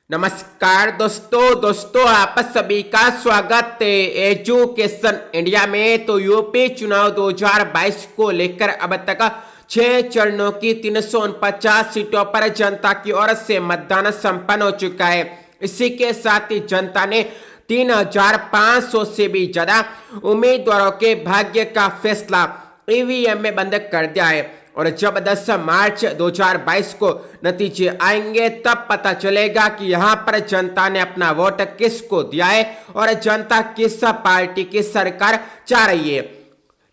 नमस्कार दोस्तों आप सभी का स्वागत है एजुकेशन इंडिया में। तो यूपी चुनाव 2022 को लेकर अब तक 6 चरणों की 349 सीटों पर जनता की ओर से मतदान संपन्न हो चुका है। इसी के साथ ही जनता ने 3500 से भी ज्यादा उम्मीदवारों के भाग्य का फैसला ईवीएम में बंद कर दिया है। और जब 10 मार्च 2022 को नतीजे आएंगे तब पता चलेगा कि यहाँ पर जनता ने अपना वोट किसको दिया है और जनता किस पार्टी की सरकार चाह रही है।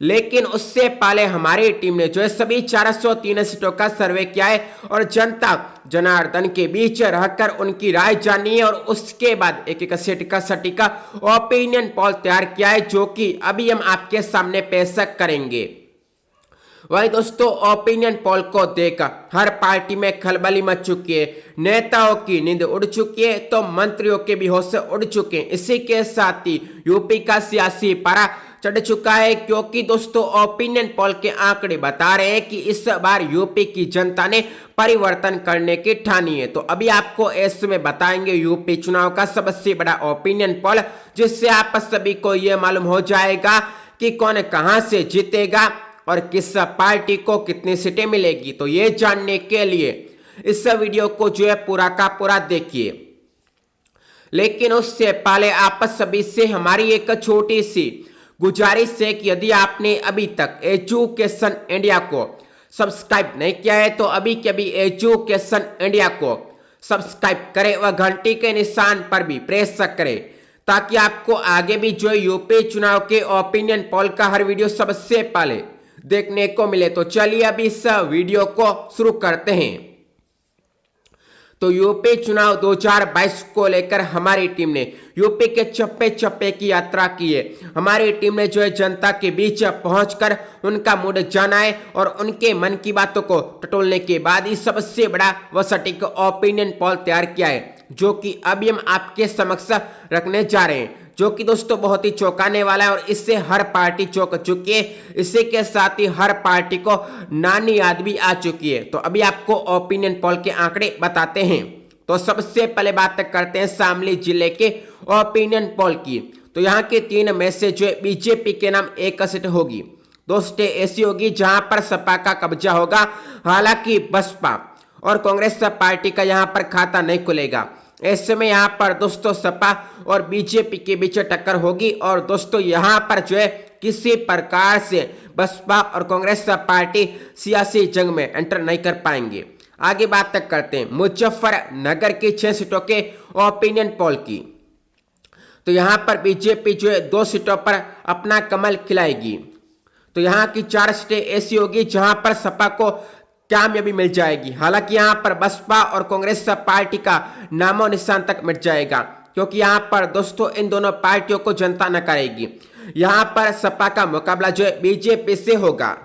लेकिन उससे पहले हमारी टीम ने जो है सभी 403 सीटों का सर्वे किया है और जनता जनार्दन के बीच रहकर उनकी राय जानी है और उसके बाद एक एक सेट का सटीका ओपिनियन पोल तैयार किया है, जो कि अभी हम आपके सामने पेश करेंगे। वही दोस्तों, ओपिनियन पोल को देखकर हर पार्टी में खलबली मच चुकी है, नेताओं की नींद उड़ चुकी है तो मंत्रियों के भी होश उड़ चुके हैं। इसी के साथ ही यूपी का सियासी पारा चढ़ चुका है, क्योंकि दोस्तों ओपिनियन पोल के आंकड़े बता रहे हैं कि इस बार यूपी की जनता ने परिवर्तन करने की ठानी है। तो अभी आपको ऐसे में बताएंगे यूपी चुनाव का सबसे बड़ा ओपिनियन पोल, जिससे आप सभी को यह मालूम हो जाएगा कि कौन कहां से जीतेगा और किस पार्टी को कितनी सीटें मिलेगी। तो ये जानने के लिए इस वीडियो को जो है पूरा का पूरा देखिए। लेकिन उससे पहले आप सभी से हमारी एक छोटी सी गुजारिश है कि यदि आपने अभी तक एजुकेशन इंडिया को सब्सक्राइब नहीं किया है तो अभी के अभी एजुकेशन इंडिया को सब्सक्राइब करें व घंटी के निशान पर भी प्रेस करें, ताकि आपको आगे भी जो यूपी चुनाव के ओपिनियन पोल का हर वीडियो सबसे पहले देखने को मिले। तो चलिए अभी इस वीडियो को शुरू करते हैं। तो यूपी चुनाव 2022 को लेकर हमारी टीम ने यूपी के चप्पे चप्पे की यात्रा की है। हमारी टीम ने जो है जनता के बीच पहुंचकर उनका मूड जाना है और उनके मन की बातों को टटोलने के बाद ही सबसे बड़ा व सटीक ओपिनियन पोल तैयार किया है, जो कि अभी हम आपके समक्ष रखने जा रहे हैं, जो कि दोस्तों बहुत ही चौंकाने वाला है और इससे हर पार्टी चौंक चुकी है। इसी के साथ ही हर पार्टी को नानी याद भी आ चुकी है। तो अभी आपको ओपिनियन पोल के आंकड़े बताते हैं। तो सबसे पहले बात करते हैं शामली जिले के ओपिनियन पोल की। तो यहाँ के 3 में से जो बीजेपी के नाम एक सीट होगी, 2 सीटें ऐसी होगी जहां पर सपा का कब्जा होगा। हालांकि बसपा और कांग्रेस पार्टी का यहाँ पर खाता नहीं खुलेगा। ऐसे में यहाँ पर दोस्तों सपा और बीजेपी के बीच टक्कर होगी और दोस्तों यहाँ पर जो है किसी प्रकार से बसपा और कांग्रेस पार्टी सियासी जंग में एंटर नहीं कर पाएंगे। आगे बात तक करते हैं मुजफ्फरनगर की 6 सीटों के ओपिनियन पोल की। तो यहाँ पर बीजेपी जो है 2 सीटों पर अपना कमल खिलाएगी। तो यहाँ की 4 सीटें ऐसी होगी जहां पर सपा को कामयाबी मिल जाएगी। हालांकि यहाँ पर बसपा और कांग्रेस पार्टी का नामो निशान तक मिट जाएगा, क्योंकि यहाँ पर दोस्तों इन दोनों पार्टियों को जनता नकारेगी। यहाँ पर सपा का मुकाबला जो है बीजेपी से होगा।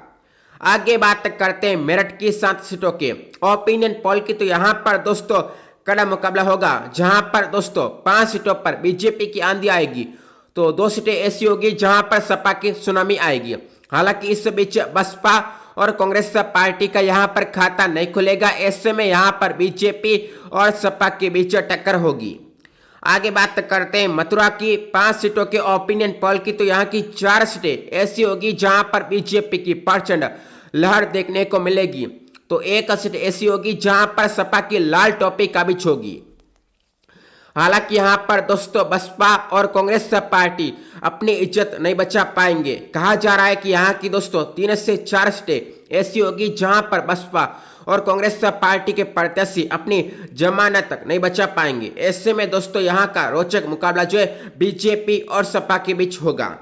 आगे बात करते हैं मेरठ की 7 सीटों के ओपिनियन पोल की। तो यहाँ पर दोस्तों कड़ा मुकाबला होगा, जहां पर दोस्तों 5 सीटों पर बीजेपी की आंधी आएगी तो 2 सीटें ऐसी होगी जहां पर सपा की सुनामी आएगी। हालांकि इस बीच बसपा और कांग्रेस पार्टी का यहां पर खाता नहीं खुलेगा। ऐसे में यहां पर बीजेपी और सपा के बीच टक्कर होगी। आगे बात करते हैं मथुरा की 5 सीटों के ओपिनियन पोल की। तो यहां की 4 सीटें ऐसी होगी जहां पर बीजेपी की प्रचंड लहर देखने को मिलेगी। तो 1 सीट ऐसी होगी जहां पर सपा की लाल टोपी काबिज होगी। हालांकि यहाँ पर दोस्तों बसपा और कांग्रेस पार्टी अपनी इज्जत नहीं बचा पाएंगे। कहा जा रहा है कि यहाँ की दोस्तों 3 से 4 सीटें ऐसी होगी जहां पर बसपा और कांग्रेस पार्टी के प्रत्याशी अपनी जमानत तक नहीं बचा पाएंगे। ऐसे में दोस्तों यहाँ का रोचक मुकाबला जो है बीजेपी और सपा के बीच होगा।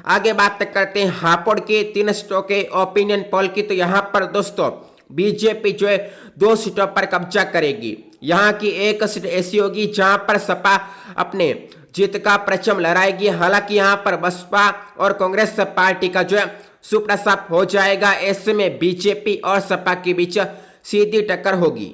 आगे बात करते हैं हापुड़ के 3 सीटों के ओपिनियन पोल की। तो यहाँ पर दोस्तों बीजेपी जो है 2 सीटों पर कब्जा करेगी। यहाँ की 1 सीट ऐसी होगी जहां पर सपा अपने जीत का परचम लहराएगी। हालांकि यहाँ पर बसपा और कांग्रेस पार्टी का जो है सुपड़ा साफ हो जाएगा। ऐसे में बीजेपी और सपा के बीच सीधी टक्कर होगी।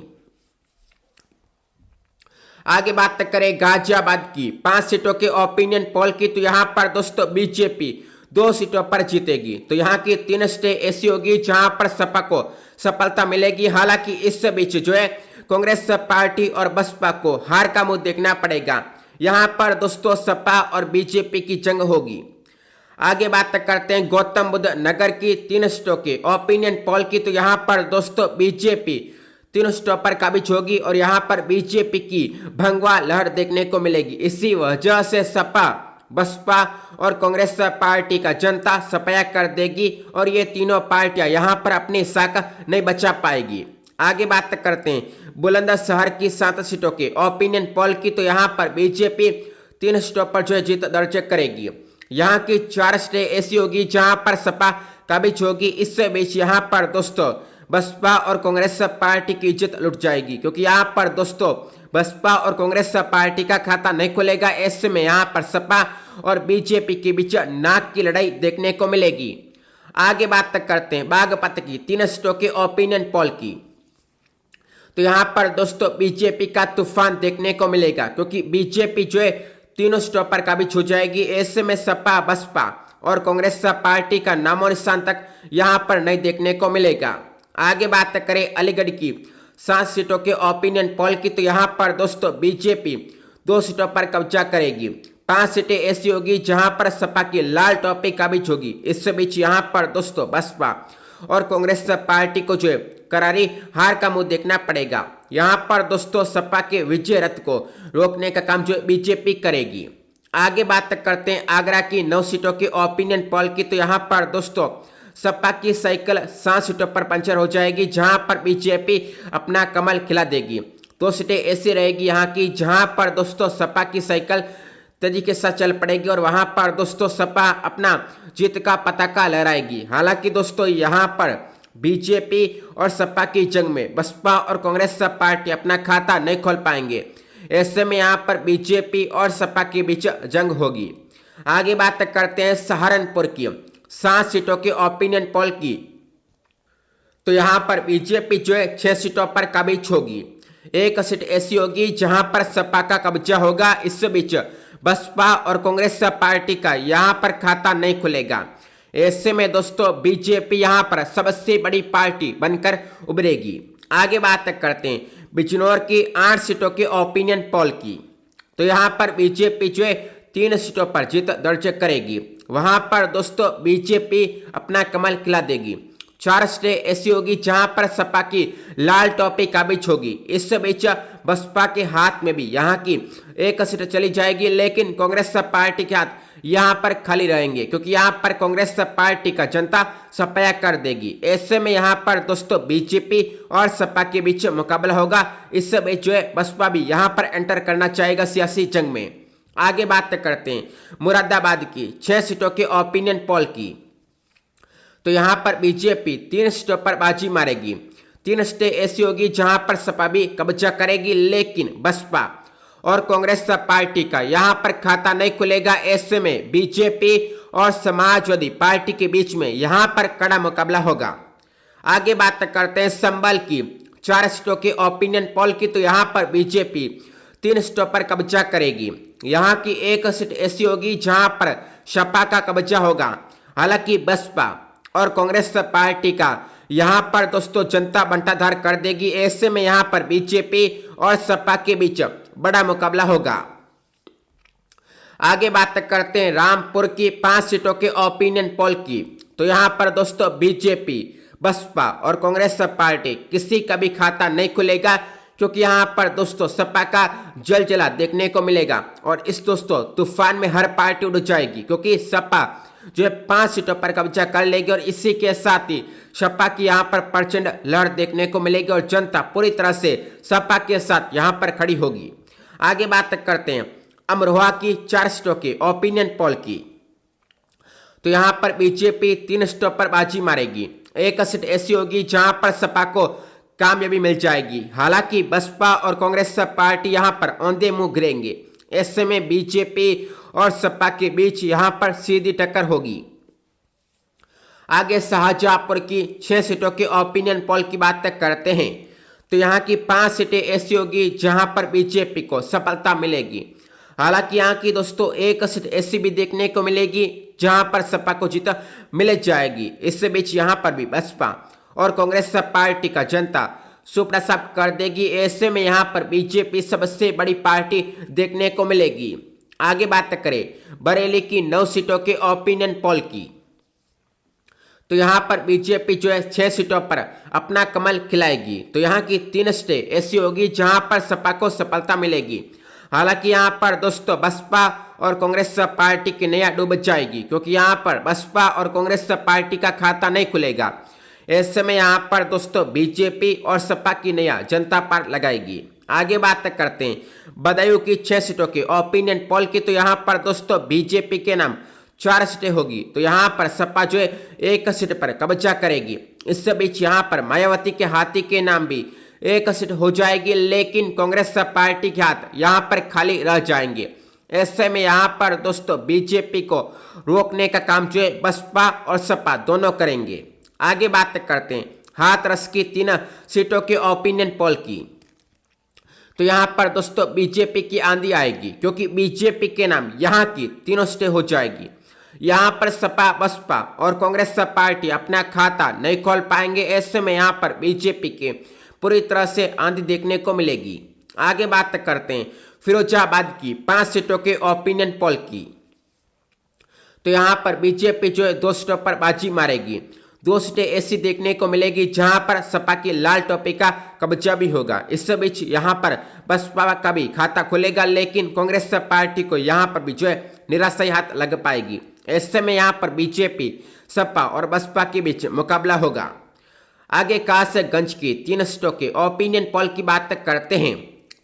आगे बात करें गाजियाबाद की 5 सीटों के ओपिनियन पोल की। तो यहाँ पर दोस्तों बीजेपी 2 सीटों पर जीतेगी। तो यहाँ की 3 सीटें ऐसी होगी जहां पर सपा को सफलता मिलेगी। हालांकि इस बीच जो है कांग्रेस पार्टी और बसपा को हार का मुंह देखना पड़ेगा। यहाँ पर दोस्तों सपा और बीजेपी की जंग होगी। आगे बात करते हैं गौतम बुद्ध नगर की 3 सीटों के ओपिनियन पोल की। तो यहाँ पर दोस्तों बीजेपी 3 सीटों पर काबिज होगी और यहाँ पर बीजेपी की भगवा लहर देखने को मिलेगी। इसी वजह से सपा, बसपा और कांग्रेस पार्टी का जनता सफाया कर देगी और ये तीनों पार्टियां यहाँ पर अपनी साख नहीं बचा पाएगी। आगे बात करते हैं बुलंदशहर की 7 सीटों के ओपिनियन पोल की। तो यहाँ पर बीजेपी 3 सीटों पर जो है जीत दर्ज करेगी। यहाँ की 4 सीटें ऐसी होगी जहाँ पर सपा काबिज होगी। इससे बीच यहाँ पर दोस्तों बसपा और कांग्रेस पार्टी की इज्जत लुट जाएगी, क्योंकि यहाँ पर दोस्तों बसपा और कांग्रेस पार्टी का खाता नहीं खुलेगा। ऐसे में यहाँ पर सपा और बीजेपी के बीच नाक की लड़ाई देखने को मिलेगी। आगे बात करते हैं बागपत की 3 सीटों के ओपिनियन पोल की। तो यहाँ पर दोस्तों बीजेपी का तूफान देखने को मिलेगा, क्योंकि बीजेपी जो है 3 सीटों पर काबिज हो जाएगी। ऐसे में सपा, बसपा और कांग्रेस पार्टी का नामो निशान तक यहाँ पर नहीं देखने को मिलेगा। आगे बात करें अलीगढ़ की 7 सीटों के ओपिनियन पोल की। तो यहाँ पर दोस्तों बीजेपी 2 सीटों पर कब्जा करेगी। 5 सीटें ऐसी होगी जहां पर सपा की लाल टोपी काबिज होगी। इस बीच यहाँ पर दोस्तों बसपा और कांग्रेस पार्टी को जो है करारी हार का मुंह देखना पड़ेगा। यहाँ पर दोस्तों सपा के विजय रथ को रोकने का काम जो बीजेपी करेगी। आगे बात करते हैं आगरा की 9 सीटों के ओपिनियन पोल की। तो यहाँ पर दोस्तों सपा की साइकिल 7 सीटों पर पंचर हो जाएगी, जहां पर बीजेपी अपना कमल खिला देगी। 2 सीटें ऐसी रहेगी यहाँ की जहां पर दोस्तों सपा की साइकिल तेजी के साथ चल पड़ेगी और वहां पर दोस्तों सपा अपना जीत का पताका लहराएगी। हालांकि दोस्तों यहाँ पर बीजेपी और सपा की जंग में बसपा और कांग्रेस पार्टी अपना खाता नहीं खोल पाएंगे। ऐसे में यहाँ पर बीजेपी और सपा के बीच जंग होगी। आगे बात करते हैं सहारनपुर की 7 सीटों के ओपिनियन पोल की। तो यहाँ पर बीजेपी जो है 6 सीटों पर काबिज होगी। 1 सीट ऐसी होगी जहां पर सपा का कब्जा होगा। इस बीच बसपा और कांग्रेस पार्टी का यहाँ पर खाता नहीं खुलेगा। ऐसे में दोस्तों बीजेपी यहाँ पर सबसे बड़ी पार्टी बनकर उभरेगी। आगे बात करते हैं बिजनौर की 8 सीटों के ओपिनियन पोल की। तो यहाँ पर बीजेपी जो है 3 सीटों पर जीत दर्ज करेगी। वहां पर दोस्तों बीजेपी अपना कमल खिला देगी। 4 सीटें ऐसी होगी जहां पर सपा की लाल टोपी काबिज होगी। इस बीच बसपा के हाथ में भी यहाँ की 1 सीट चली जाएगी, लेकिन कांग्रेस पार्टी के हाथ यहाँ पर खाली रहेंगे, क्योंकि यहाँ पर कांग्रेस पार्टी का जनता सफाया कर देगी। ऐसे में यहाँ पर दोस्तों बीजेपी और सपा के बीच मुकाबला होगा। इस बीच जो है बसपा भी यहाँ पर एंटर करना चाहेगा सियासी जंग में। आगे बात करते हैं मुरादाबाद की 6 सीटों के ओपिनियन पोल की। तो यहाँ पर बीजेपी 3 सीटों पर बाजी मारेगी। 3 सीटें ऐसी होगी जहां पर सपा भी कब्जा करेगी, लेकिन बसपा और कांग्रेस पार्टी का यहाँ पर खाता नहीं खुलेगा। ऐसे में बीजेपी और समाजवादी पार्टी के बीच में यहाँ पर कड़ा मुकाबला होगा। आगे बात करते हैं संभल की 4 सीटों के ओपिनियन पोल की। तो यहाँ पर बीजेपी 3 सीटों पर कब्जा करेगी। यहाँ की 1 सीट ऐसी होगी जहां पर सपा का कब्जा होगा। हालांकि बसपा और कांग्रेस पार्टी का यहाँ पर दोस्तों जनता बंटाधार कर देगी। ऐसे में यहाँ पर बीजेपी और सपा के बीच बड़ा मुकाबला होगा। आगे बात करते हैं रामपुर की 5 सीटों के ओपिनियन पोल की। तो यहाँ पर दोस्तों बीजेपी, बसपा और कांग्रेस पार्टी किसी का भी खाता नहीं खुलेगा, क्योंकि यहाँ पर दोस्तों सपा का जलजला देखने को मिलेगा और इस दोस्तों तूफान में हर पार्टी उड़ जाएगी, क्योंकि सपा जो है 5 सीटों पर कब्जा कर लेगी और इसी के साथ ही सपा की यहाँ पर प्रचंड लहर देखने को मिलेगी और जनता पूरी तरह से सपा के साथ यहाँ पर खड़ी होगी। आगे बात करते हैं अमरोहा की 4 सीटों के ओपिनियन पोल की। तो यहाँ पर बीजेपी 3 सीटों पर बाजी मारेगी। 1 सीट ऐसी होगी जहां पर सपा को कामयाबी मिल जाएगी। हालांकि बसपा और कांग्रेस पार्टी यहाँ पर औंधे मुंह गिरेंगे। ऐसे में बीजेपी और सपा के बीच यहाँ पर सीधी टक्कर होगी। आगे शाहजहांपुर की 6 सीटों के ओपिनियन पोल की बात करते हैं। तो यहाँ की 5 सीटें ऐसी होगी जहां पर बीजेपी को सफलता मिलेगी। हालांकि यहाँ की दोस्तों 1 सीट ऐसी भी देखने को मिलेगी जहां पर सपा को जीत मिल जाएगी। इस बीच यहाँ पर भी बसपा और कांग्रेस पार्टी का जनता सुप्रसाद कर देगी। ऐसे में यहाँ पर बीजेपी सबसे बड़ी पार्टी देखने को मिलेगी। आगे बात करें बरेली की 9 सीटों के ओपिनियन पोल की, तो यहाँ पर बीजेपी जो है 6 सीटों पर अपना कमल खिलाएगी। तो यहाँ की 3 सीटें ऐसी होगी जहाँ पर सपा को सफलता मिलेगी। हालांकि यहाँ पर दोस्तों बसपा और कांग्रेस पार्टी की नैया डूब जाएगी, क्योंकि यहाँ पर बसपा और कांग्रेस पार्टी का खाता नहीं खुलेगा। ऐसे में यहाँ पर दोस्तों बीजेपी और सपा की नैया जनता पार्टी लगाएगी। आगे बात करते हैं बदायूं की 6 सीटों के ओपिनियन पोल की, तो यहाँ पर दोस्तों बीजेपी के नाम 4 सीटें होगी। तो यहाँ पर सपा जो है 1 सीट पर कब्जा करेगी। इस बीच यहाँ पर मायावती के हाथी के नाम भी 1 सीट हो जाएगी, लेकिन कांग्रेस पार्टी के हाथ यहाँ पर खाली रह जाएंगे। ऐसे में यहाँ पर दोस्तों बीजेपी को रोकने का काम जो है बसपा और सपा दोनों करेंगे। आगे बात करते हैं हाथरस की 3 सीटों के ओपिनियन पोल की, तो यहाँ पर दोस्तों बीजेपी की आंधी आएगी, क्योंकि बीजेपी के नाम यहाँ की 3 सीटें हो जाएगी। यहाँ पर सपा बसपा और कांग्रेस पार्टी अपना खाता नहीं खोल पाएंगे। ऐसे में यहाँ पर बीजेपी के पूरी तरह से आंधी देखने को मिलेगी। आगे बात करते हैं फिरोजाबाद की 5 सीटों के ओपिनियन पोल की, तो यहाँ पर बीजेपी जो है 2 सीटों पर बाजी मारेगी। 2 सीटें ऐसी देखने को मिलेगी जहां पर सपा की लाल टोपी का कब्जा भी होगा। इस बीच यहाँ पर बसपा का भी खाता खुलेगा, लेकिन कांग्रेस पार्टी को यहाँ पर भी जो है निराशाई हाथ लग पाएगी। ऐसे में यहाँ पर बीजेपी सपा और बसपा के बीच मुकाबला होगा। आगे कासगंज की 3 सीटों के ओपिनियन पोल की बात करते हैं,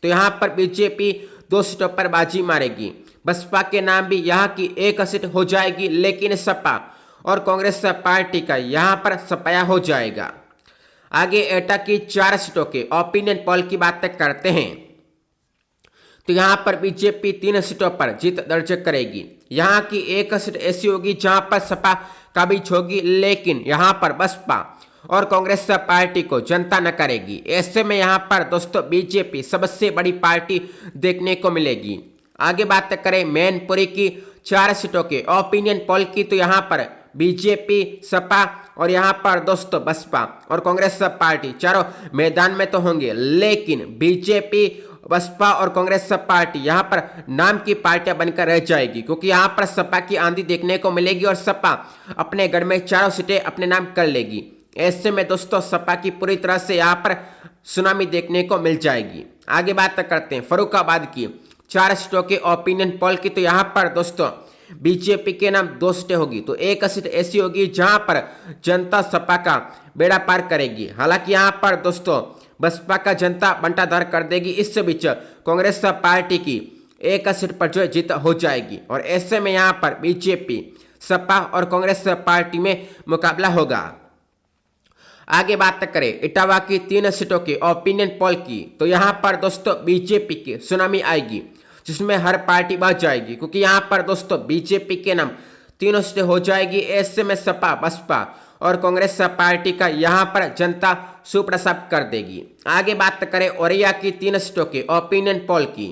तो यहाँ पर बीजेपी 2 सीटों पर बाजी मारेगी। बसपा के नाम भी यहाँ की 1 सीट हो जाएगी, लेकिन सपा और कांग्रेस पार्टी का यहाँ पर सपाया हो जाएगा। आगे एटा की 4 सीटों के ओपिनियन पोल की बात करते हैं, तो यहाँ पर बीजेपी 3 सीटों पर जीत दर्ज करेगी। यहाँ की 1 सीट ऐसी होगी जहाँ पर सपा काबिज होगी, लेकिन यहाँ पर बसपा और कांग्रेस पार्टी को जनता न करेगी। ऐसे में यहाँ पर दोस्तों बीजेपी सबसे बड़ी पार्टी देखने को मिलेगी। आगे बात करें मैनपुरी की 4 सीटों के ओपिनियन पोल की, तो यहाँ पर बीजेपी सपा और यहाँ पर दोस्तों बसपा और कांग्रेस पार्टी चारों मैदान में तो होंगे, लेकिन बीजेपी बसपा और कांग्रेस पार्टी यहाँ पर नाम की पार्टियां बनकर रह जाएगी, क्योंकि यहाँ पर सपा की आंधी देखने को मिलेगी और सपा अपने गढ़ में 4 सीटें अपने नाम कर लेगी। ऐसे में दोस्तों सपा की पूरी तरह से यहाँ पर सुनामी देखने को मिल जाएगी। आगे बात करते हैं फर्रुखाबाद की 4 सीटों के ओपिनियन पोल की, तो यहाँ पर दोस्तों बीजेपी के नाम 2 सीटें होगी। तो 1 सीट ऐसी होगी जहां पर जनता सपा का बेड़ा पार करेगी। हालांकि यहाँ पर दोस्तों बसपा का जनता बंटाधार कर देगी। इस बीच कांग्रेस पार्टी की 1 सीट पर जो जीत हो जाएगी, और ऐसे में यहाँ पर बीजेपी सपा और कांग्रेस पार्टी में मुकाबला होगा। आगे बात करें इटावा की 3 सीटों के ओपिनियन पोल की, तो यहाँ पर दोस्तों बीजेपी की सुनामी आएगी, जिसमें हर पार्टी बच जाएगी, क्योंकि यहाँ पर दोस्तों बीजेपी के नाम 3 सीटें हो जाएगी। ऐसे में सपा बसपा और कांग्रेस पार्टी का यहाँ पर जनता सुप्रसाद कर देगी। आगे बात करें औरैया की 3 सीटों के ओपिनियन पोल की,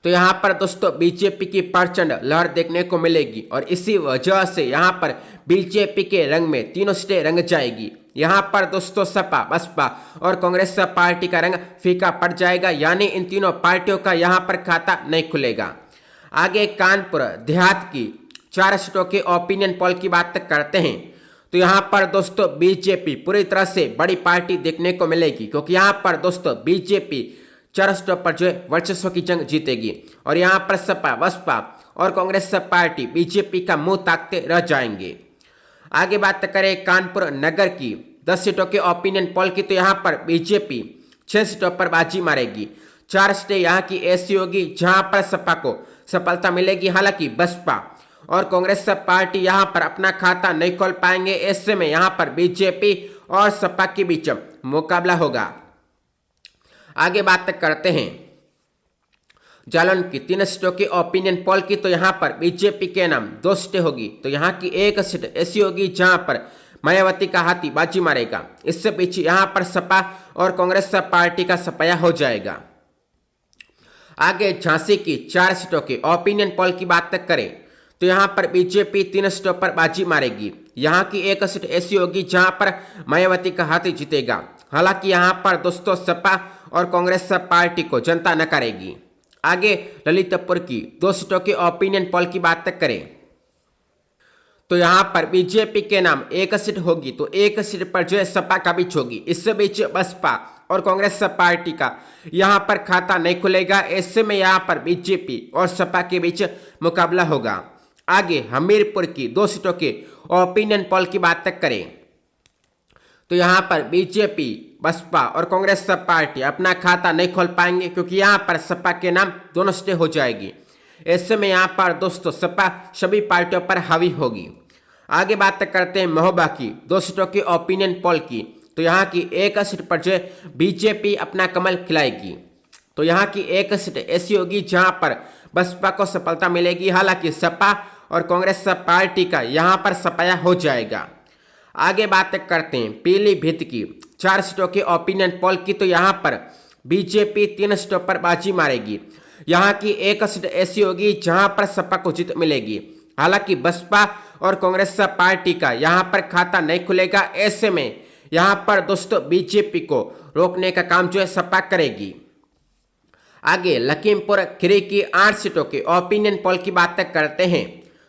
तो यहाँ पर दोस्तों बीजेपी की प्रचंड लहर देखने को मिलेगी, और इसी वजह से यहाँ पर बीजेपी के रंग में 3 सीटें रंग जाएगी। यहाँ पर दोस्तों सपा बसपा और कांग्रेस पार्टी का रंग फीका पड़ जाएगा, यानी इन तीनों पार्टियों का यहाँ पर खाता नहीं खुलेगा। आगे कानपुर देहात की 4 सीटों के ओपिनियन पोल की बात करते हैं, तो यहाँ पर दोस्तों बीजेपी पूरी तरह से बड़ी पार्टी देखने को मिलेगी, क्योंकि यहाँ पर दोस्तों बीजेपी 4 सीटों पर जो है वर्चस्व की जंग जीतेगी, और यहाँ पर सपा बसपा और कांग्रेस पार्टी बीजेपी का मुंह ताकते रह जाएंगे। आगे बात करें कानपुर नगर की 10 सीटों के ओपिनियन पोल की, तो यहाँ पर बीजेपी 6 सीटों पर बाजी मारेगी। 4 सीटें यहाँ की ऐसी होगी जहाँ पर सपा को सफलता मिलेगी। हालांकि बसपा और कांग्रेस पार्टी यहाँ पर अपना खाता नहीं खोल पाएंगे। ऐसे में यहाँ पर बीजेपी और सपा के बीच मुकाबला होगा। आगे बात करते हैं जालौन की 3 सीटों के ओपिनियन पोल की, तो यहाँ पर बीजेपी के नाम 2 सीटें होगी। तो यहाँ की 1 सीट ऐसी होगी जहाँ पर मायावती का हाथी बाजी मारेगा। इससे बीच यहाँ पर सपा और कांग्रेस पार्टी का सपाया हो जाएगा। आगे झांसी की 4 सीटों के ओपिनियन पोल की बात करें, तो यहाँ पर बीजेपी 3 सीटों पर बाजी मारेगी। यहाँ की एक सीट ऐसी होगी जहां पर मायावती का हाथ जीतेगा। हालांकि यहाँ पर दोस्तों सपा और कांग्रेस पार्टी को जनता नकारेगी। आगे ललितपुर की 2 सीटों के ओपिनियन पोल की बात करें तो यहाँ पर बीजेपी के नाम एक सीट होगी, तो एक सीट पर जो है सपा का बीच होगी। इस बीच बसपा और कांग्रेस पार्टी का यहाँ पर खाता नहीं खुलेगा। ऐसे में यहाँ पर बीजेपी और सपा के बीच मुकाबला होगा। आगे हमीरपुर की 2 सीटों के ओपिनियन पोल की बात करें तो यहाँ पर बीजेपी, बसपा और कांग्रेस पार्टी अपना खाता नहीं खोल पाएंगे, क्योंकि यहाँ पर सपा के नाम दोनों सीटें हो जाएगी। ऐसे में यहाँ पर दोस्तों सपा सभी पार्टियों पर हावी होगी। आगे बात करते हैं महोबा की 2 सीटों के ओपिनियन पोल की, तो यहाँ की एक सीट पर जो बीजेपी अपना कमल खिलाएगी। तो यहाँ की एक सीट ऐसी होगी जहाँ पर बसपा को सफलता मिलेगी। हालांकि सपा और कांग्रेस पार्टी का यहाँ पर सफाया हो जाएगा। आगे बात करते हैं पीलीभीत की 4 सीटों के ओपिनियन पोल की, तो यहाँ पर बीजेपी 3 सीटों पर बाजी मारेगी। यहाँ की एक सीट ऐसी होगी जहाँ पर सपा को जीत मिलेगी। हालांकि बसपा और कांग्रेस पार्टी का यहाँ पर खाता नहीं खुलेगा। ऐसे में यहाँ पर दोस्तों बीजेपी को रोकने का काम जो है सपा करेगी। आगे लखीमपुर खीरी की 8 सीटों के ओपिनियन पोल की बात करते हैं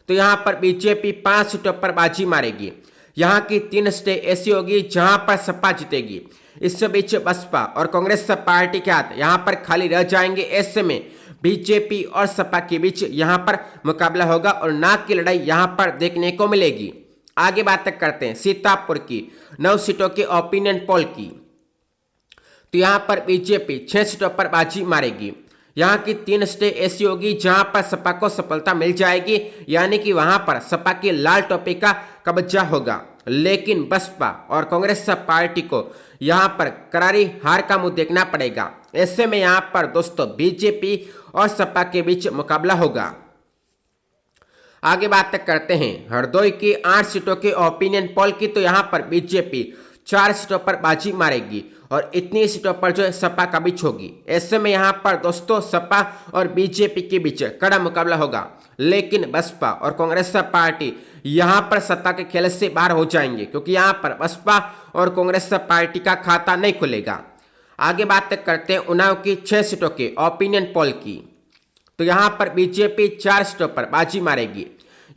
तो यहाँ पर बीजेपी 5 सीटों पर बाजी मारेगी। यहाँ की 3 सीटें ऐसी होगी जहाँ पर सपा जीतेगी। इस बीच बसपा और कांग्रेस पार्टी के हाथ यहाँ पर खाली रह जाएंगे। ऐसे में बीजेपी और सपा के बीच यहाँ पर मुकाबला होगा और नाक की लड़ाई यहाँ पर देखने को मिलेगी। आगे बात करते हैं सीतापुर की 9 सीटों के ओपिनियन पोल की, तो यहाँ पर बीजेपी 6 सीटों पर बाजी मारेगी। यहाँ की 3 सीटें ऐसी होगी जहाँ पर सपा को सफलता मिल जाएगी, यानी कि वहाँ पर सपा की लाल टोपी का कब्जा होगा। लेकिन बसपा और कांग्रेस पार्टी को यहाँ पर करारी हार का मुंह देखना पड़ेगा। ऐसे में यहाँ पर दोस्तों बीजेपी और सपा के बीच मुकाबला होगा। आगे बात करते हैं हरदोई की 8 सीटों के ओपिनियन पोल की, तो यहाँ पर बीजेपी 4 सीटों पर बाजी मारेगी और इतनी सीटों पर जो है सपा का बीच होगी। ऐसे में यहाँ पर दोस्तों सपा और बीजेपी के बीच कड़ा मुकाबला होगा। लेकिन बसपा और कांग्रेस पार्टी यहाँ पर सत्ता के खेल से बाहर हो जाएंगे, क्योंकि यहाँ पर बसपा और कांग्रेस पार्टी का खाता नहीं खुलेगा। आगे बात करते हैं उन्नाव की 6 सीटों के ओपिनियन पोल की, तो यहाँ पर बीजेपी 4 सीटों पर बाजी मारेगी।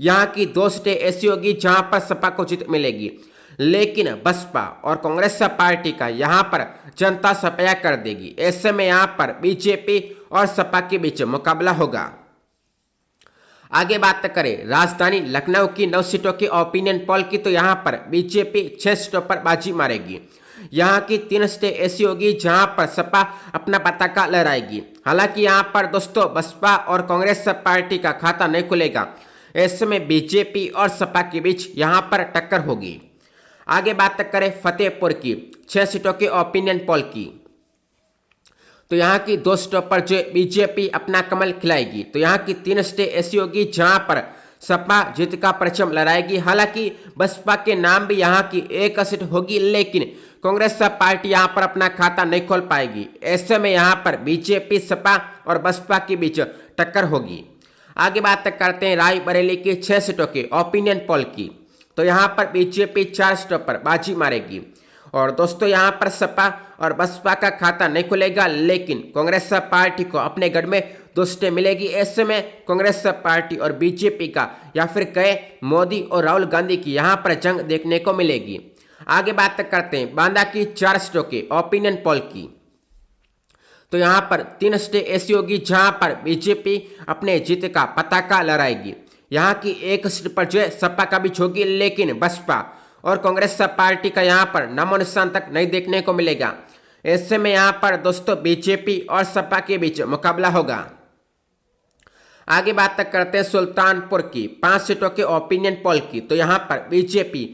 यहाँ की 2 सीटें ऐसी होगी जहाँ पर सपा को जीत मिलेगी। लेकिन बसपा और कांग्रेस पार्टी का यहाँ पर जनता सफाया कर देगी। ऐसे में यहाँ पर बीजेपी और सपा के बीच मुकाबला होगा। आगे बात करें राजधानी लखनऊ की 9 सीटों के ओपिनियन पोल की, तो यहाँ पर बीजेपी 6 सीटों पर बाजी मारेगी। यहाँ की 3 सीटें ऐसी होगी जहाँ पर सपा अपना पताका लहराएगी। हालांकि यहाँ पर दोस्तों बसपा और कांग्रेस पार्टी का खाता नहीं खुलेगा। ऐसे में बीजेपी और सपा के बीच यहाँ पर टक्कर होगी। आगे बात करें फतेहपुर की 6 सीटों के ओपिनियन पोल की, तो यहाँ की 2 सीटों पर जो बीजेपी अपना कमल खिलाएगी। तो यहाँ की 3 सीटें ऐसी होगी जहाँ पर सपा जीत का परचम लहराएगी। हालांकि बसपा के नाम भी यहाँ की एक सीट होगी, लेकिन कांग्रेस पार्टी यहाँ पर अपना खाता नहीं खोल पाएगी। ऐसे में यहाँ पर बीजेपी, सपा और बसपा के बीच टक्कर होगी। आगे बात करते हैं रायबरेली की 6 सीटों के ओपिनियन पोल की, तो यहाँ पर बीजेपी 4 सीटों पर बाजी मारेगी। और दोस्तों यहाँ पर सपा और बसपा का खाता नहीं खुलेगा, लेकिन कांग्रेस पार्टी को अपने गढ़ में 2 सीटें मिलेगी। ऐसे में कांग्रेस पार्टी और बीजेपी का या फिर कहे मोदी और राहुल गांधी की यहाँ पर जंग देखने को मिलेगी। आगे बात करते हैं बांदा की 4 सीटों के ओपिनियन पोल की, तो यहाँ पर 3 सीटें ऐसी होगी जहाँ पर बीजेपी अपने जीत का पताका लहराएगी। यहाँ की 1 सीट पर जो है सपा का बीच होगी, लेकिन बसपा और कांग्रेस पार्टी का यहाँ पर नामो निशान तक नहीं देखने को मिलेगा। ऐसे में यहाँ पर दोस्तों बीजेपी और सपा के बीच मुकाबला होगा। आगे बात करते हैं सुल्तानपुर की 5 सीटों के ओपिनियन पोल की, तो यहाँ पर बीजेपी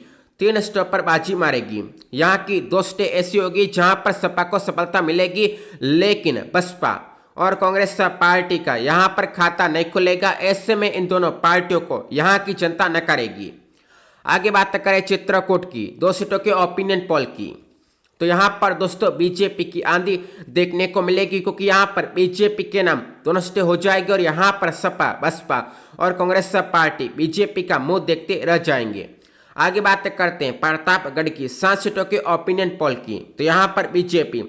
3 सीटों पर बाजी मारेगी। यहाँ की 2 सीटें ऐसी होगी जहाँ पर सपा को सफलता मिलेगी, लेकिन बसपा और कांग्रेस पार्टी का यहाँ पर खाता नहीं खुलेगा। ऐसे में इन दोनों पार्टियों को यहाँ की जनता नकारेगी। आगे बात करें चित्रकूट की 2 सीटों के ओपिनियन पोल की, तो यहाँ पर दोस्तों बीजेपी की आंधी देखने को मिलेगी, क्योंकि यहाँ पर बीजेपी के नाम दोनों सीटें हो जाएगी और यहाँ पर सपा, बसपा और कांग्रेस पार्टी बीजेपी का मुंह देखते रह जाएंगे। आगे बात करते हैं प्रतापगढ़ की 7 सीटों के ओपिनियन पोल की। तो यहाँ पर बीजेपी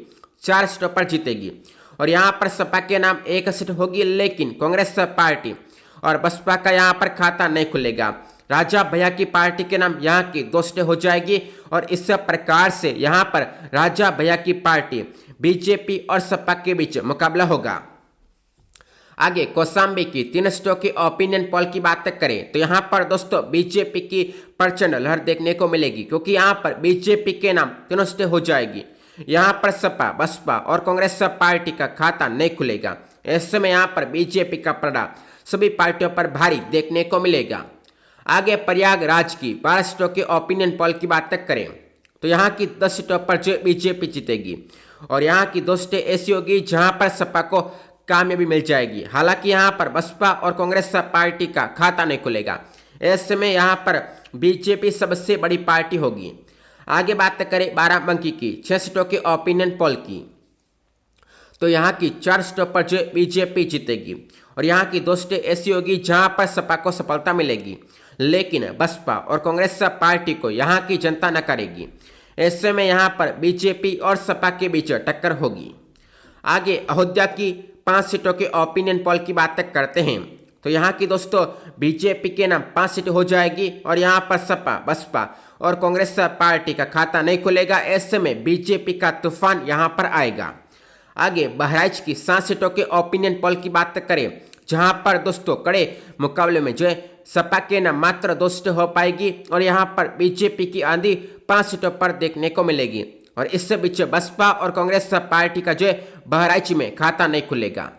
4 सीटों पर जीतेगी और यहाँ पर सपा के नाम 1 सीट होगी, लेकिन कांग्रेस पार्टी और बसपा का यहाँ पर खाता नहीं खुलेगा। राजा भैया की पार्टी के नाम यहाँ की 2 सीटें हो जाएगी और इस प्रकार से यहाँ पर राजा भैया की पार्टी बीजेपी और सपा के बीच मुकाबला होगा। आगे कौशाम्बी की 3 सीटों की ओपिनियन पोल की बात करें तो यहाँ पर दोस्तों बीजेपी की प्रचंड लहर देखने को मिलेगी, क्योंकि यहाँ पर बीजेपी के नाम 3 सीटें हो जाएगी। यहाँ पर सपा बसपा और कांग्रेस पार्टी का खाता नहीं खुलेगा। ऐसे में यहाँ पर बीजेपी का पलड़ा सभी पार्टियों पर भारी देखने को मिलेगा। आगे प्रयागराज की 12 सीटों के ओपिनियन पोल की बात करें तो यहाँ की 10 सीटों पर जो बीजेपी जीतेगी और यहाँ की 2 सीटें ऐसी होगी जहाँ पर सपा को कामयाबी मिल जाएगी। हालांकि यहाँ पर बसपा और कांग्रेस पार्टी का खाता नहीं खुलेगा। ऐसे में यहाँ पर बीजेपी सबसे बड़ी पार्टी होगी। आगे बात करें बाराबंकी की 6 सीटों के ओपिनियन पोल की तो यहाँ की 4 सीटों पर जो बीजेपी जीतेगी और यहाँ की 2 सीटें ऐसी होगी जहाँ पर सपा को सफलता मिलेगी, लेकिन बसपा और कांग्रेस पार्टी को यहाँ की जनता नकारेगी। ऐसे में यहाँ पर बीजेपी और सपा के बीच टक्कर होगी। आगे अयोध्या की 5 सीटों के ओपिनियन पोल की बात करते हैं तो यहाँ की दोस्तों बीजेपी के नाम 5 सीटें हो जाएगी और यहाँ पर सपा बसपा और कांग्रेस पार्टी का खाता नहीं खुलेगा। ऐसे में बीजेपी का तूफान यहाँ पर आएगा। आगे बहराइच की 7 सीटों के ओपिनियन पोल की बात करें जहाँ पर दोस्तों कड़े मुकाबले में जो है सपा के नाम मात्र 2 सीटें हो पाएगी और यहाँ पर बीजेपी की आंधी 5 सीटों पर देखने को मिलेगी और इससे बीच बसपा और कांग्रेस पार्टी का जो है बहराइच में खाता नहीं खुलेगा।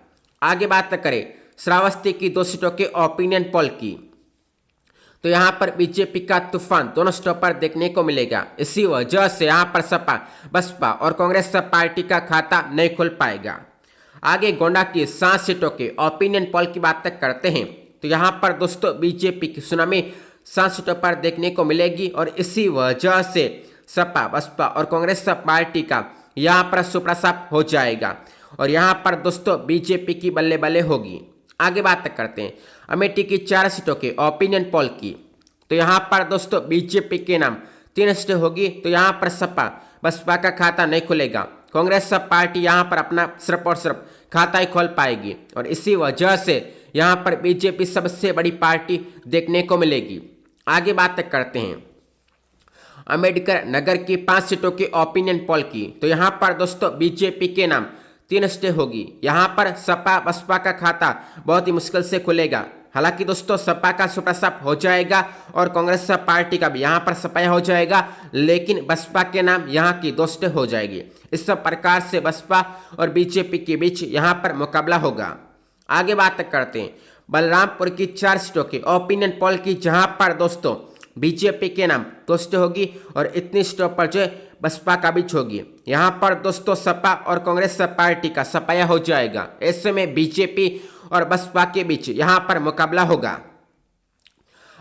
आगे बात करें श्रावस्ती की 2 सीटों के ओपिनियन पोल की तो यहाँ पर बीजेपी का तूफान दोनों सीटों पर देखने को मिलेगा। इसी वजह से यहाँ पर सपा बसपा और कांग्रेस पार्टी का खाता नहीं खुल पाएगा। आगे गोंडा की 7 सीटों के ओपिनियन पोल की बात करते हैं तो यहाँ पर दोस्तों बीजेपी की सुनामी 7 सीटों पर देखने को मिलेगी और इसी वजह से सपा बसपा और कांग्रेस पार्टी का यहाँ पर सुप्रसाद हो जाएगा और यहाँ पर दोस्तों बीजेपी की बल्ले बल्ले होगी। आगे बात करते हैं अमेठी की 4 सीटों के ओपिनियन पोल की तो यहाँ पर दोस्तों बीजेपी के नाम 3 सीटें होगी तो यहाँ पर सपा बसपा का खाता नहीं खुलेगा। कांग्रेस पार्टी यहाँ पर अपना सिर्फ और सिर्फ खाता ही खोल पाएगी और इसी वजह से यहाँ पर बीजेपी सबसे बड़ी पार्टी देखने को मिलेगी। आगे बात करते हैं अम्बेडकर नगर की 5 सीटों की ओपिनियन पोल की तो यहाँ पर दोस्तों बीजेपी के नाम 3 सीटें होगी। यहाँ पर सपा बसपा का खाता बहुत ही मुश्किल से खुलेगा। हालांकि दोस्तों सपा का सुप्रसाद हो जाएगा और कांग्रेस पार्टी का भी यहाँ पर सपाया हो जाएगा, लेकिन बसपा के नाम यहाँ की 2 सीटें हो जाएगी। इस प्रकार से बसपा और बीजेपी के बीच यहाँ पर मुकाबला होगा। आगे बात करते हैं बलरामपुर की 4 सीटों के ओपिनियन पोल की जहाँ पर दोस्तों बीजेपी के नाम 2 सीटें होगी और इतनी सीटों पर जो बसपा का बीच होगी। यहाँ पर दोस्तों सपा और कांग्रेस पार्टी का सपाया हो जाएगा। ऐसे में बीजेपी और बसपा के बीच यहाँ पर मुकाबला होगा।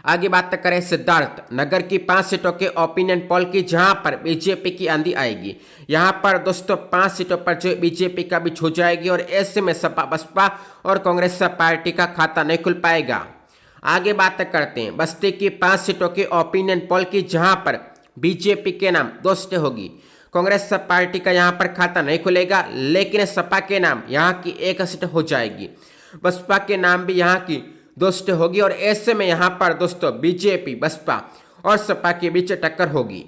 आगे बात करें सिद्धार्थ नगर की 5 सीटों के ओपिनियन पोल की जहाँ पर बीजेपी की आंधी आएगी। यहाँ पर दोस्तों 5 सीटों पर जो बीजेपी का बीच हो जाएगी और ऐसे में सपा बसपा और कांग्रेस पार्टी का खाता नहीं खुल पाएगा। आगे बात करते हैं बस्ती की 5 सीटों के ओपिनियन पोल की जहाँ पर बीजेपी के नाम 2 सीटें होगी। कांग्रेस पार्टी का यहाँ पर खाता नहीं खुलेगा, लेकिन सपा के नाम यहाँ की 1 सीट हो जाएगी। बसपा के नाम भी यहाँ की 2 सीटें होगी और ऐसे में यहाँ पर दोस्तों बीजेपी बसपा और सपा के बीच टक्कर होगी।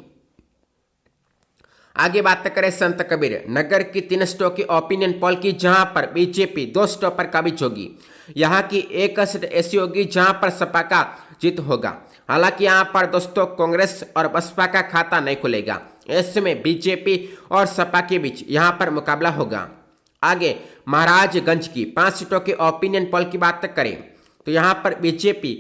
आगे बात करें संत कबीर नगर की 3 सीटों की ओपिनियन पोल की जहां पर बीजेपी 2 सीटों पर काबिज होगी। यहाँ की 1 सीट ऐसी होगी जहां पर सपा का जीत होगा। हालांकि यहाँ पर दोस्तों कांग्रेस और बसपा का खाता नहीं खुलेगा। ऐसे में बीजेपी और सपा के बीच यहाँ पर मुकाबला होगा। आगे महाराजगंज की 5 सीटों के ओपिनियन पोल की बात करें तो यहाँ पर बीजेपी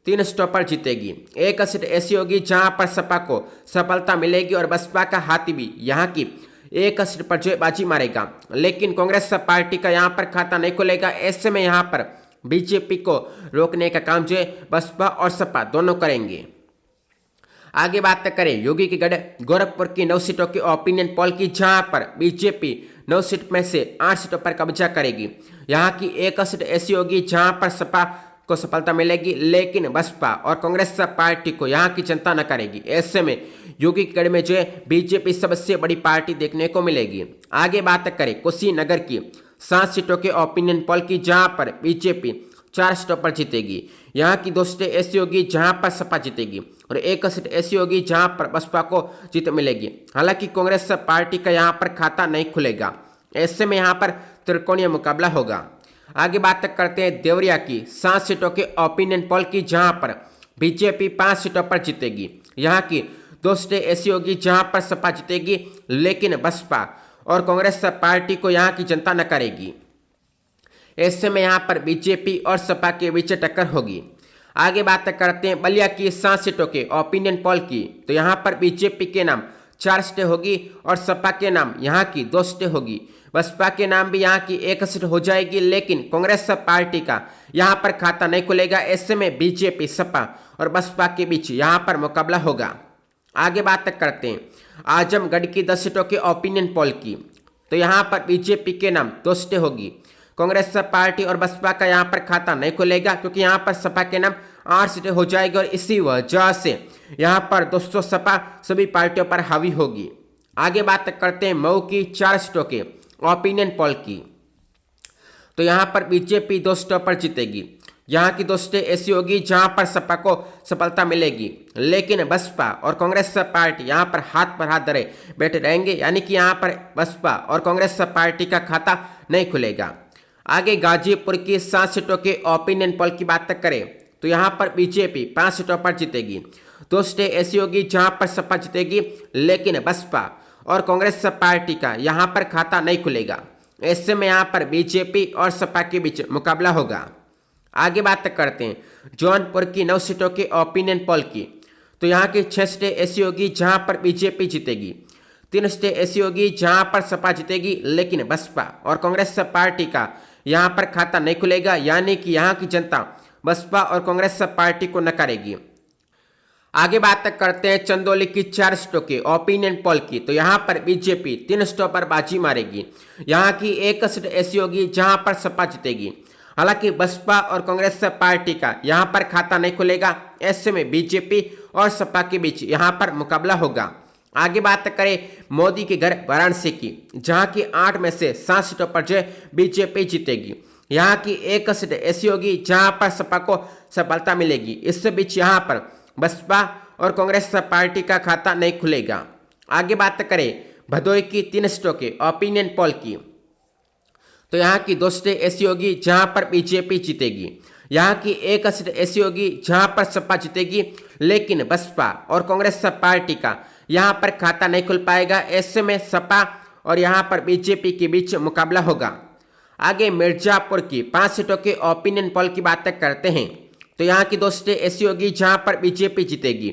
3 सीटों पर जीतेगी। 1 सीट ऐसी होगी जहां पर सपा को सफलता मिलेगी और बसपा का हाथी भी यहाँ की 1 सीट पर जो बाजी मारेगा, लेकिन कांग्रेस पार्टी का यहाँ पर खाता नहीं खुलेगा। ऐसे में यहाँ पर बीजेपी को रोकने का काम जो बसपा और सपा दोनों करेंगे। आगे बात करें योगी की गढ़ गोरखपुर की 9 सीटों की ओपिनियन पोल की जहां पर बीजेपी 9 सीट में से 8 सीटों पर कब्जा करेगी। यहाँ की 1 सीट ऐसी होगी जहां पर सपा को सफलता मिलेगी, लेकिन बसपा और कांग्रेस पार्टी को यहाँ की जनता न करेगी। ऐसे में योगी की गढ़ में जो है बीजेपी सबसे बड़ी पार्टी देखने को मिलेगी। आगे बात करें कुशीनगर की 7 सीटों के ओपिनियन पोल की, जहां पर बीजेपी 4 सीटों पर जीतेगी। यहाँ की 2 सीटें ऐसी होगी जहां पर सपा जीतेगी और 1 सीट ऐसी होगी जहां पर बसपा को जीत मिलेगी। हालांकि कांग्रेस पार्टी का यहाँ पर खाता नहीं खुलेगा। ऐसे में यहाँ पर त्रिकोणीय मुकाबला होगा। आगे बात करते हैं देवरिया की 7 सीटों के ओपिनियन पोल की, जहां पर बीजेपी 5 सीटों पर जीतेगी। यहाँ की 2 सीटें ऐसी होगी जहां पर सपा जीतेगी, लेकिन बसपा और कांग्रेस पार्टी को यहाँ की जनता न करेगी। ऐसे में यहाँ पर बीजेपी और सपा के बीच टक्कर होगी। आगे बात करते हैं बलिया की 7 सीटों के ओपिनियन पोल की, तो यहाँ पर बीजेपी के नाम 4 सीटें होगी और सपा के नाम यहाँ की 2 सीटें होगी। बसपा के नाम भी यहाँ की 1 सीट हो जाएगी, लेकिन कांग्रेस पार्टी का यहाँ पर खाता नहीं खुलेगा। ऐसे में बीजेपी, सपा और बसपा के बीच यहाँ पर मुकाबला होगा। आगे बात करते हैं आजमगढ़ की 10 सीटों के ओपिनियन पोल की, तो यहाँ पर बीजेपी के नाम 2 सीटें होगी। कांग्रेस पार्टी और बसपा का यहाँ पर खाता नहीं खुलेगा, क्योंकि यहाँ पर सपा के नाम 8 सीटें हो जाएगी और इसी वजह से यहाँ पर दोस्तों सपा सभी पार्टियों पर हावी होगी। आगे बात करते हैं मऊ की 4 सीटों के ओपिनियन पोल की, तो यहाँ पर बीजेपी 2 सीटों पर जीतेगी। यहाँ की 2 सीटें ऐसी होगी जहाँ पर सपा को सफलता मिलेगी, लेकिन बसपा और कांग्रेस पार्टी यहाँ पर हाथ धरे बैठे रहेंगे, यानी कि यहाँ पर बसपा और कांग्रेस पार्टी का खाता नहीं खुलेगा। आगे गाजीपुर की 7 सीटों के ओपिनियन पोल की बात करें, तो यहाँ पर बीजेपी 5 सीटों पर जीतेगी। 2 सीटें ऐसी होगी जहाँ पर सपा जीतेगी, लेकिन बसपा और कांग्रेस पार्टी का यहाँ पर खाता नहीं खुलेगा। ऐसे में यहाँ पर बीजेपी और सपा के बीच मुकाबला होगा। आगे बात करते हैं जौनपुर की 9 सीटों के ओपिनियन पोल की, तो यहाँ की 6 सीटें ऐसी होगी जहाँ पर बीजेपी जीतेगी। 3 सीटें ऐसी होगी जहाँ पर सपा जीतेगी, लेकिन बसपा और कांग्रेस पार्टी का यहाँ पर खाता नहीं खुलेगा, यानी कि यहाँ की जनता बसपा और कांग्रेस पार्टी को नकारेगी। आगे बात करते हैं चंदौली की 4 सीटों के ओपिनियन पोल की, तो यहाँ पर बीजेपी 3 सीटों पर बाजी मारेगी। यहाँ की 1 सीट ऐसी होगी जहाँ पर सपा जीतेगी। हालांकि बसपा और कांग्रेस पार्टी का यहाँ पर खाता नहीं खुलेगा। ऐसे में बीजेपी और सपा के बीच यहाँ पर मुकाबला होगा। आगे बात करें मोदी के घर वाराणसी की, जहाँ की 8 में से 7 सीटों पर जो बीजेपी जीतेगी। यहाँ की 1 सीट ऐसी होगी जहाँ पर सपा को सफलता मिलेगी। इस बीच यहाँ पर बसपा और कांग्रेस पार्टी का खाता नहीं खुलेगा। आगे बात करें भदोही की 3 सीटों के ओपिनियन पोल की, तो यहाँ की 2 सीटें ऐसी होगी जहाँ पर बीजेपी जीतेगी। यहाँ की 1 सीट ऐसी होगी जहाँ पर सपा जीतेगी, लेकिन बसपा और कांग्रेस पार्टी का यहाँ पर खाता नहीं खुल पाएगा। ऐसे में सपा और यहाँ पर बीजेपी के बीच मुकाबला होगा। आगे मिर्जापुर की 5 सीटों के ओपिनियन पोल की बात करते हैं, तो यहाँ की 2 सीटें ऐसी होगी जहाँ पर बीजेपी जीतेगी।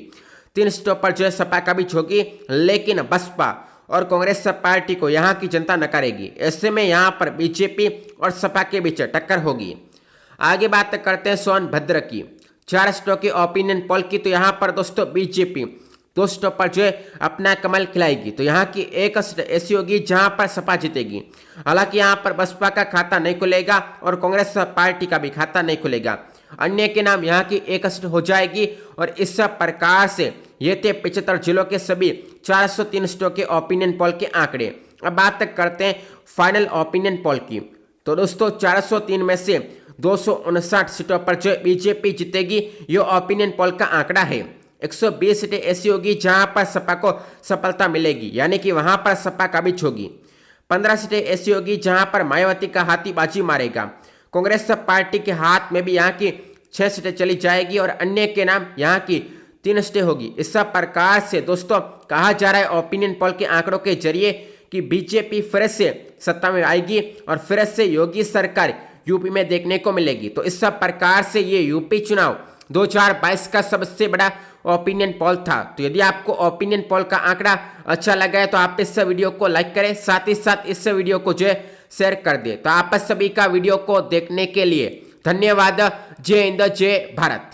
3 सीटों पर जो है सपा का बीच होगी, लेकिन बसपा और कांग्रेस पार्टी को यहाँ की जनता नकारेगी। ऐसे में यहाँ पर बीजेपी और सपा के बीच टक्कर होगी। आगे बात करते हैं सोनभद्र की 4 सीटों के ओपिनियन पोल की, तो यहाँ पर दोस्तों बीजेपी 2 सीटों पर जो है अपना कमल खिलाएगी। तो यहाँ की 1 सीट ऐसी होगी जहाँ पर सपा जीतेगी। हालांकि यहाँ पर बसपा का खाता नहीं खुलेगा और कांग्रेस पार्टी का भी खाता नहीं खुलेगा। अन्य के नाम यहाँ की 1 सीट हो जाएगी और इस प्रकार से ये थे 75 जिलों के सभी 403 सीटों के ओपिनियन पोल के आंकड़े। अब बात करते हैं फाइनल ओपिनियन पोल की, तो दोस्तों 403 में से 259 सीटों पर जो बीजेपी जीतेगी, ये ओपिनियन पोल का आंकड़ा है। 120 सीटें ऐसी होगी जहां पर सपा को सफलता मिलेगी, यानी कि वहां पर सपा का बीच होगी। 15 सीटें ऐसी होगी जहां पर मायावती का हाथी बाजी मारेगा। कांग्रेस पार्टी के हाथ में भी यहाँ की 6 सीटें चली जाएगी और अन्य के नाम यहाँ की 3 सीटें होगी। इस प्रकार से दोस्तों कहा जा रहा है ओपिनियन पोल के आंकड़ों के जरिए कि बीजेपी फिर से सत्ता में आएगी और फिर से योगी सरकार यूपी में देखने को मिलेगी। तो इस प्रकार से ये यूपी चुनाव 2022 का सबसे बड़ा ओपिनियन पोल था। तो यदि आपको ओपिनियन पोल का आंकड़ा अच्छा लगा है तो आप इस वीडियो को लाइक करें, साथ ही साथ इस वीडियो को जो है शेयर कर दें। तो आप सभी का वीडियो को देखने के लिए धन्यवाद। जय हिंद, जय भारत।